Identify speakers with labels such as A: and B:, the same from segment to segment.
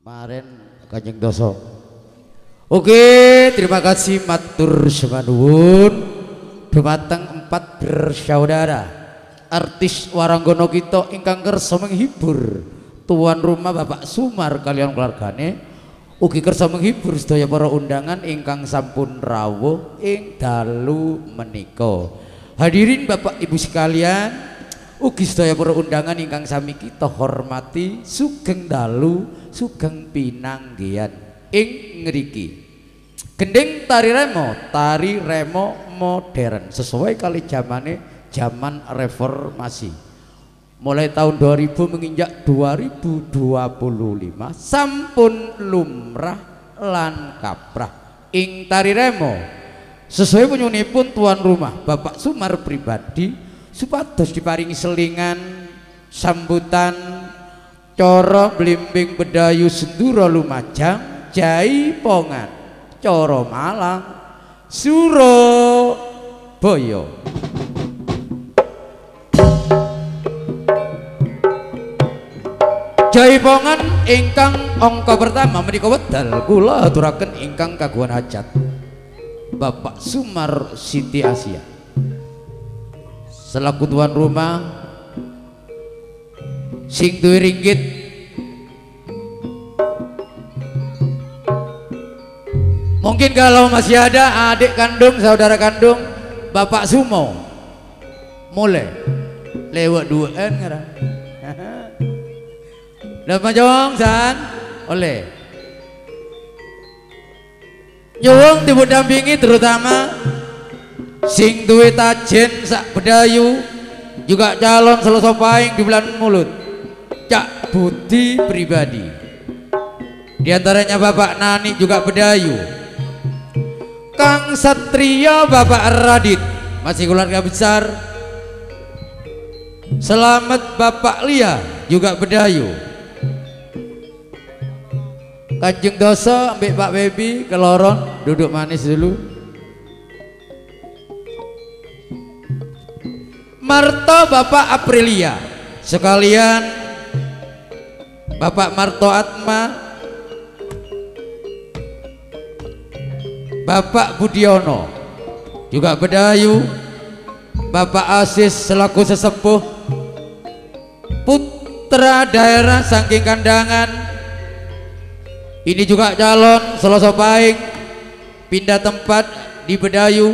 A: kemarin Kanjeng Doso. Oke, terima kasih matur semanun dumateng empat bersaudara artis waranggono kita ingkang kersa menghibur tuan rumah Bapak Sumar kalian keluargane ugi kersa menghibur sedaya para undangan ingkang sampun rawuh ing dalu menika. Hadirin Bapak Ibu sekalian, ugi sedaya para undangan ingkang sami kita hormati, sugeng dalu sugeng pinanggihan ing ngriki. Gending tari remo modern sesuai kali zamane zaman reformasi. Mulai tahun 2000 menginjak 2025 sampun lumrah lan kaprah ing tari remo sesuai penyunipun tuan rumah Bapak Sumar pribadi supados diparingi selingan sambutan coro blimbing bedayu senduro lumajang jaipongan coro Malang Surabaya. Jaipongan ingkang angka pertama menika wedal kula aturaken ingkang kagungan hajat Bapak Sumar Siti Asia selaku tuan rumah sing duwe ringgit mungkin kalau masih ada adik kandung saudara kandung Bapak Sumo mulai lewat duaan ngarang dapat jawang san oleh nyuwung didampingi terutama sing duwe tajen sak bedayu juga calon selosopaing di bulan mulut Cak Budi pribadi diantaranya Bapak Nani juga bedayu Kang Satria Bapak Radit masih keluarga besar Selamat Bapak Lia juga bedayu Kanjeng Doso ambil Pak Bebi keloron duduk manis dulu Marto Bapak Aprilia sekalian Bapak Marto Atma Bapak Budiono juga bedayu Bapak Asis selaku sesepuh putra daerah saking kandangan ini juga calon selosopaing pindah tempat di bedayu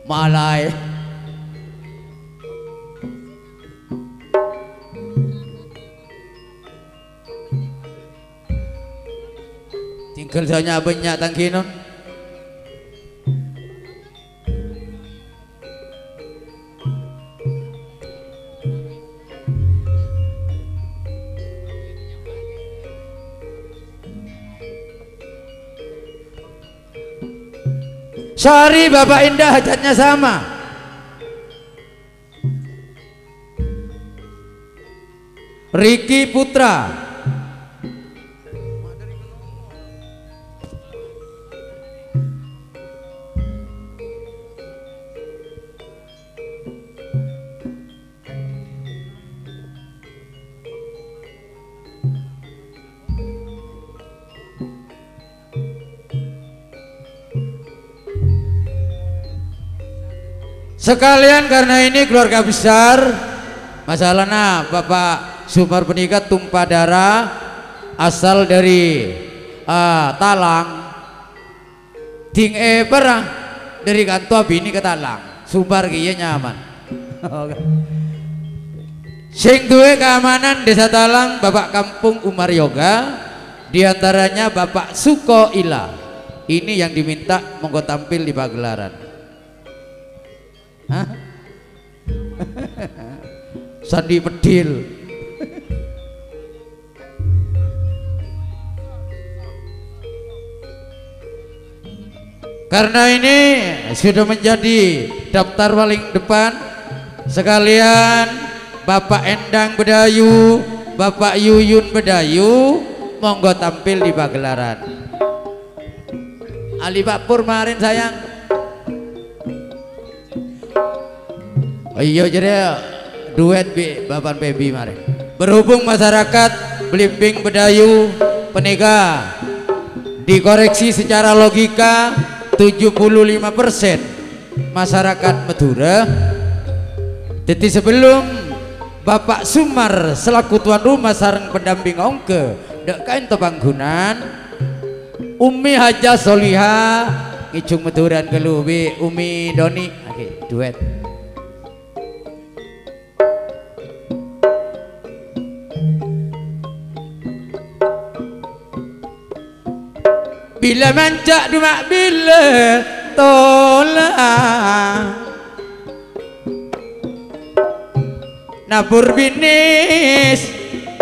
A: malai tinggal saja banyak tangkinon sorry Bapak Indah hajatnya sama Riki Putra sekalian karena ini keluarga besar masalahnya Bapak Sumar menikah tumpah darah asal dari Talang ding perang dari kantor bini ke Talang Sumar kiye nyaman sing duwe keamanan desa Talang Bapak Kampung Umar Yoga diantaranya Bapak Suko Ila ini yang diminta monggo tampil di pagelaran Sandi Pedil karena ini sudah menjadi daftar paling depan sekalian Bapak Endang Bedayu Bapak Yuyun Bedayu monggo tampil di pagelaran Ali Pak Pur kemarin sayang Iya jadi duet bi Bapak Bebi mari. Berhubung masyarakat Blimbing Bedayu Penega dikoreksi secara logika 75% masyarakat Madura. Jadi sebelum Bapak Sumar selaku tuan rumah sareng pendamping ongke dek kain tepanggunan Umi Haja Soliha ngicung Maduran kelubi Umi Doni oke duet. Bila mancak dumak bila tolak nabur binis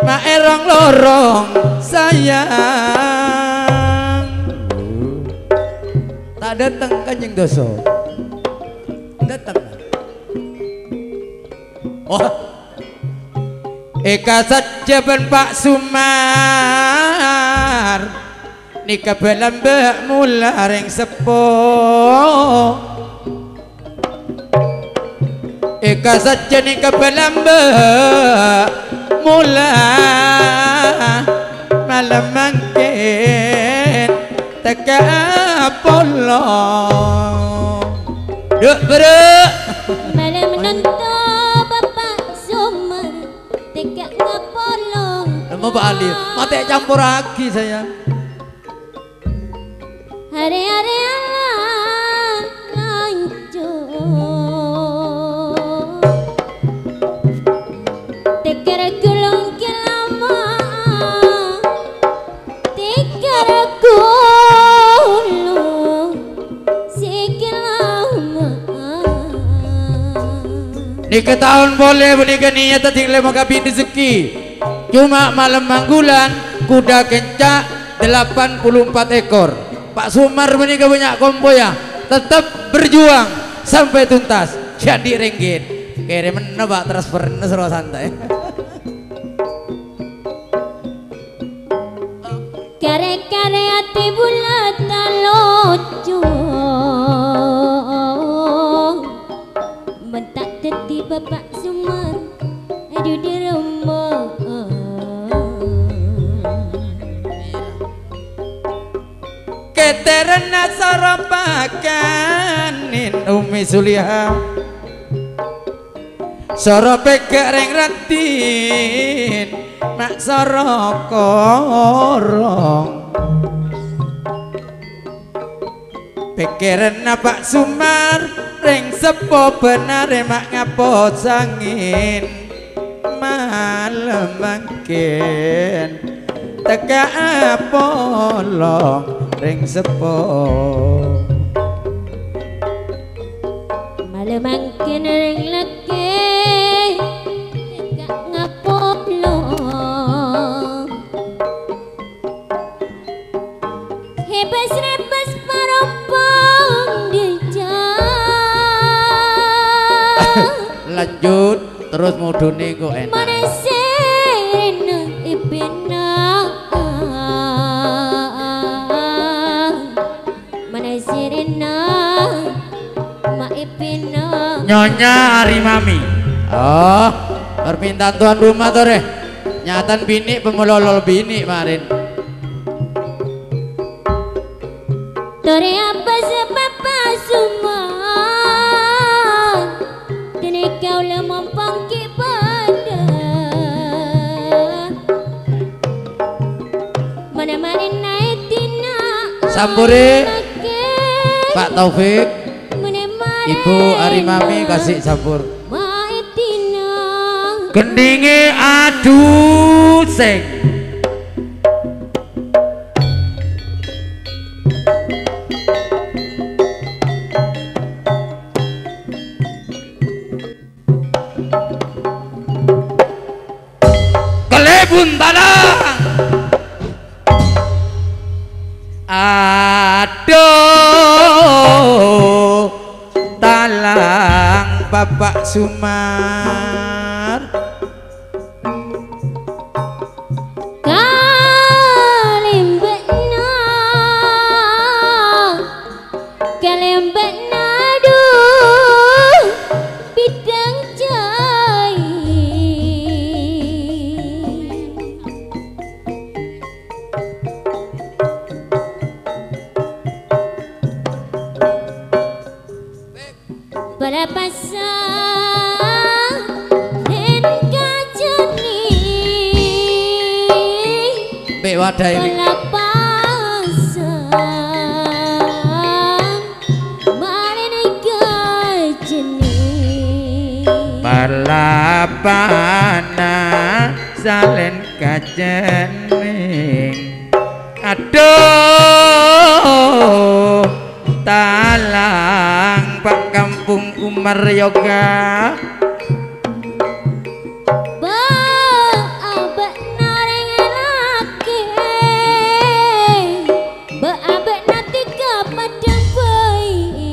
A: maerong lorong sayang tak datang Kanjeng Doso datang oh eka saja ben Pak Sumar nikah belambak mula ring sepo eka saja nikah belambak mula malam mangkin teka polo duk beruk
B: malam nonton Bapak Sumar teka ngapolo
A: mau Pak Ali mati campur lagi saya
B: hari-hari lanjut tekar gulung kilama tekar gulung sikilama
A: nikah tahun boleh menikah niat tinggal maka bin rezeki cuma malam manggulan kuda kencak 84 ekor Pak Sumar menikah banyak kombo ya tetap berjuang sampai tuntas jadi ringgit kira menebak transfer seru santai
B: kare-kare hati bulat lucu mentak teti Bapak Sumar aduh di rumah
A: keterena soropakan Umi Suliha soropek reng ratin mak sorokorong pikiran Pak Sumar ring sepo benar mak ngapo sangin malam mangkin teka apolong ring sepo
B: malam mangkin ring laki teka ngapolo hebas-hebas parompong dijak
A: lanjut terus mudune kok enak
B: manesena ipina manesena maipina
A: Nyonya Arimami oh permintaan tuan rumah tuh deh nyatan bini pemulolol bini kemarin
B: tore apa sebab Pak Sumar dene kau le mempangki badan mana-mana naik tina
A: sampure Pak Taufik Ibu Arimami kasih sampur gendinge aduh sing kelebun tanah aduh talang Bapak Sumar
B: kalembekna duh bidang Pelepasan den kajeni
A: Mbek wadah ini
B: pelepasan marine kajeni
C: Palapana salen kajening aduh talang Pak Kampung Umar Yoga
B: Baabek nareng laki Baabek natika padang bayi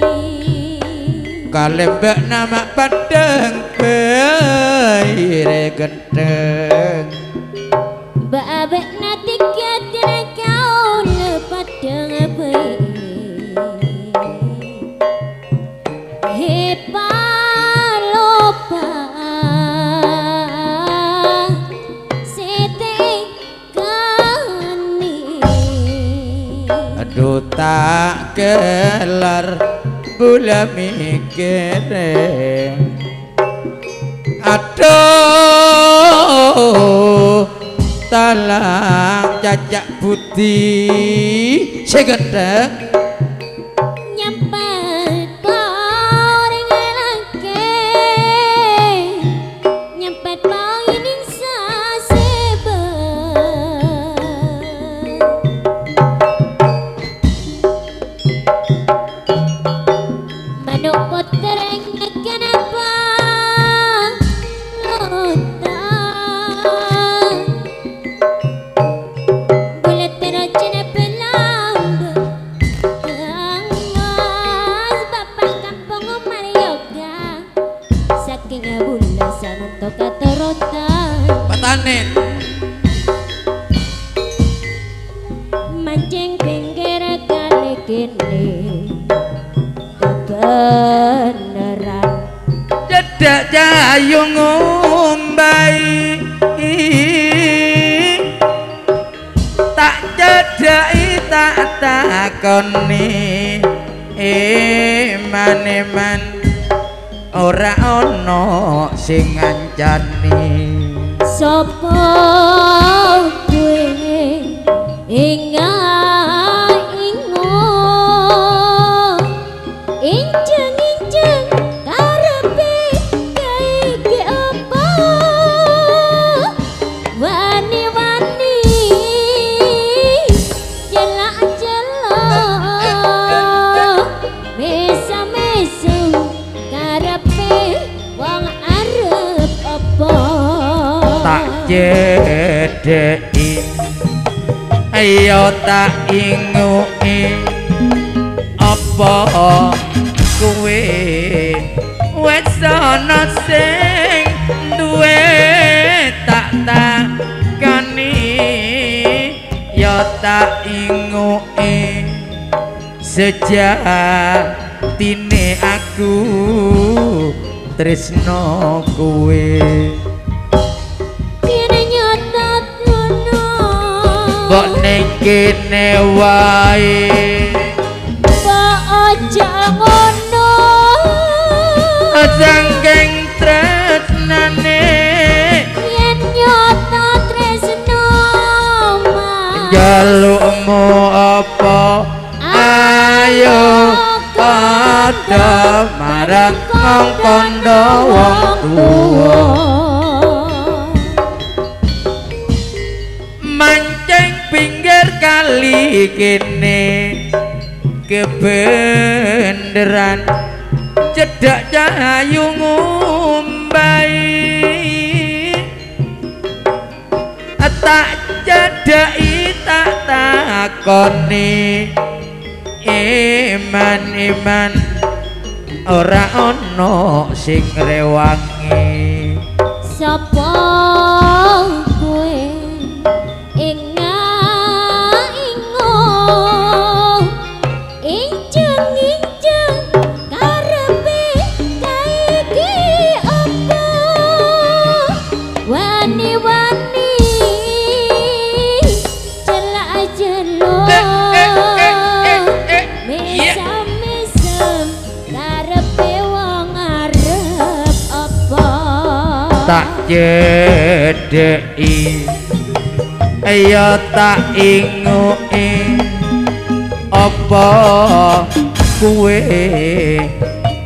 C: kalembek nama padang bayi gendeng
B: Baabek natika tina kau le padang bayi Hepalopa setekani
C: aduh tak kelar bula mikire aduh talang cacak putih segedeng
B: nyempet paring laki nyempet pangin saseben manuk putereng kenapa lotang bulet terocene pelambang Mas Bapak Kampung Umar Yoga saking abulasan untuk katorotan
A: patanen
B: mancing pinggir kali kini kebenaran
C: cedak jayung ngumbai tak cedai tak takoni iman ora ono sing ngancani
B: sopo kuwe ingo injeng karepe kaiki apa wani-wani jelak-jelak mesem-mesem karepe wong arep apa
C: tak jedei ayo tak ingui apa kuwe wis ana sing duwe tak takani ya tak ingui sejatine aku tresno kuwe
B: kene nyata ngono
C: mbok ning kene wae
B: mbok aja ngono
C: sangking tresnane
B: yen nyata tresno mas
C: jalukmu apa ayo padha marang ngongkondo wong tuwa mancing pinggir kali kene kebenderan cedak cahayu ngumbai tak cedai tak takoni iman ora ono sing rewangi
B: sapa kowe ingo injeng karepe kaiki apa wani-wani jelak-jelok mesem-mesem karepe wong
C: tak jedheki ya tak inguki apa kuwe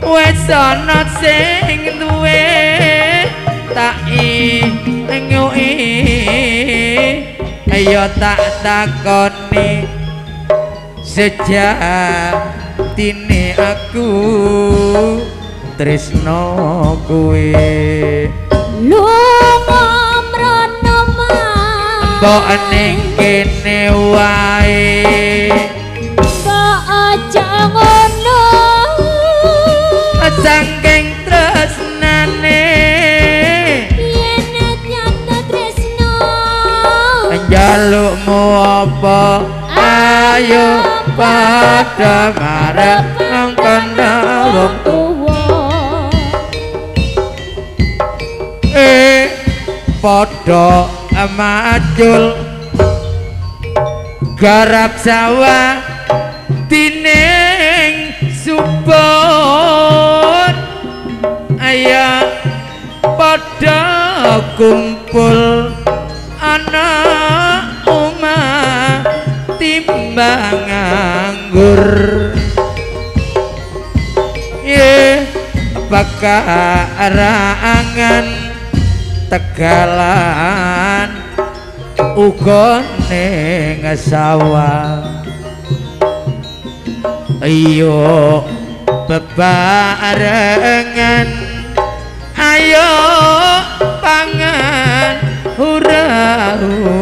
C: wis ana sing duwe tak inguki ya tak takoni sejatine aku tresno kuwe
B: lunga mrono
C: mbok ning kene wae
B: kok aja ngono
C: saking tresnane
B: yen nyata tresno
C: njalukmu apa ayo padha marep ngkono wong
B: tuwa
C: padha macul garap sawah tining subur ayo padha kumpul ana omah timbang nganggur ye bakarangan tegalan uga ning sawah ayo bebarengan ayo pangan hura-hura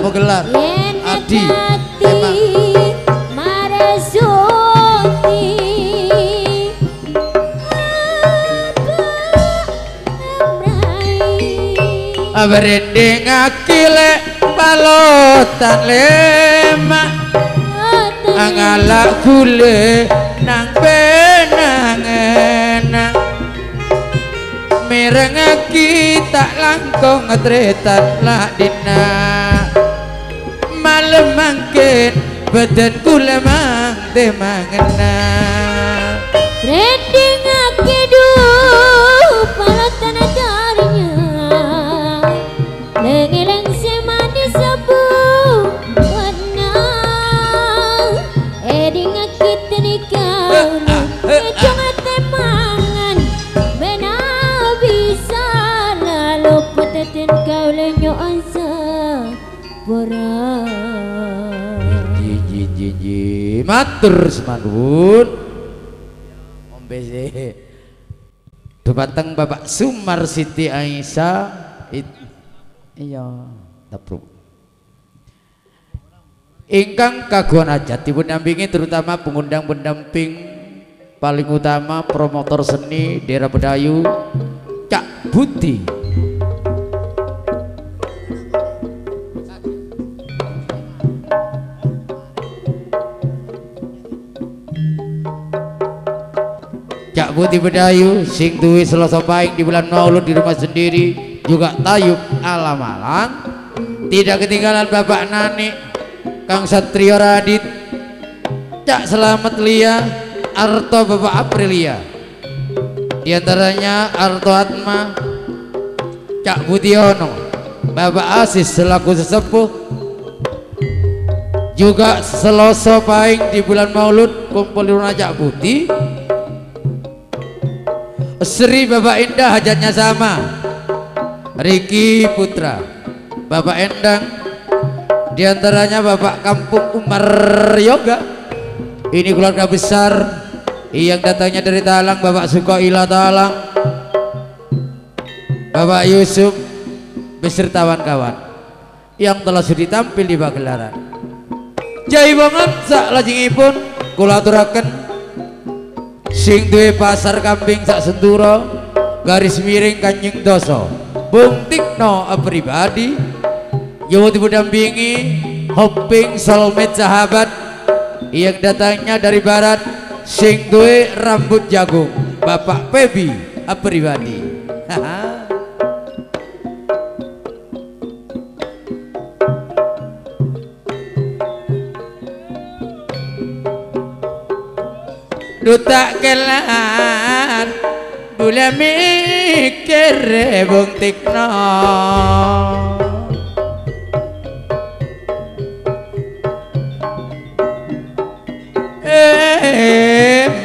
C: mau gelar Adi berending akile palotan lemak angalak gule nang benang enak mireng aki tak langkong ngetretan lah dina malam mangkin badanku lemang temangena
B: berending akiduh palotan ajarnya lengeleng semani sabu warna eding akit nikah ejong temangan bena bisa lalu putetin kau lenyo ansa bora
C: ji matur semanun ombe dumateng Bapak Sumar Siti Aisyah iya tabruk ingkang kagungan hajat dipun nampingi terutama pengundang pendamping paling utama promotor seni daerah Bedayu Cak Buti Cak Buti Bedayu sing duwe Selasa Pahing di bulan Maulud di rumah sendiri juga tayub alam-alam tidak ketinggalan Bapak Nani Kang Satrio Radit Cak Selamat Lia Arto Bapak Aprilia diantaranya Arto Atma Cak Budiono Bapak Asis selaku sesepuh juga Selasa Pahing di bulan Maulud kumpul di rumah Cak Buti Sri Bapak Indah hajatnya sama Riki Putra Bapak Endang diantaranya Bapak Kampung Umar Yoga ini keluarga besar yang datangnya dari Talang Bapak Sukoila Talang Bapak Yusuf beserta kawan-kawan yang telah sudah tampil di pagelaran Jai banget sak lajengipun kula aturaken sing duwe pasar kambing sak Senturo garis miring Kanjeng Doso Bung Tikno pribadi yang didampingi Hoping soulmate sahabat yang datangnya dari barat sing duwe rambut jagung Bapak Pebi pribadi. Duta kelan bula mikir Bung Tikno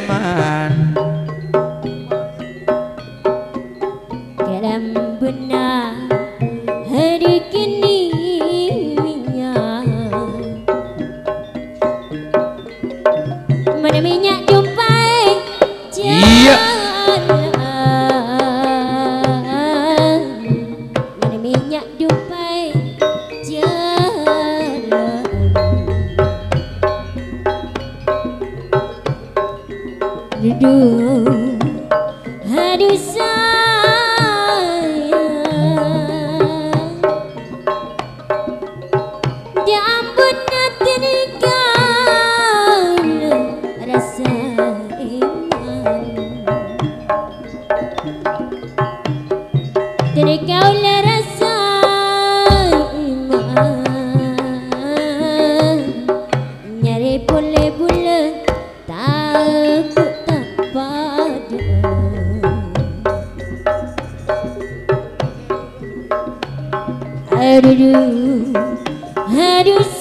C: man
B: Kalam benar hari kini mana minyak jumpai
C: iya
B: mana minyak jumpai jalan duduk aduh sayang dia ampun tinggal rasa iman dari kau lah rasa iman nyari boleh-boleh takut tak pada aduh aduh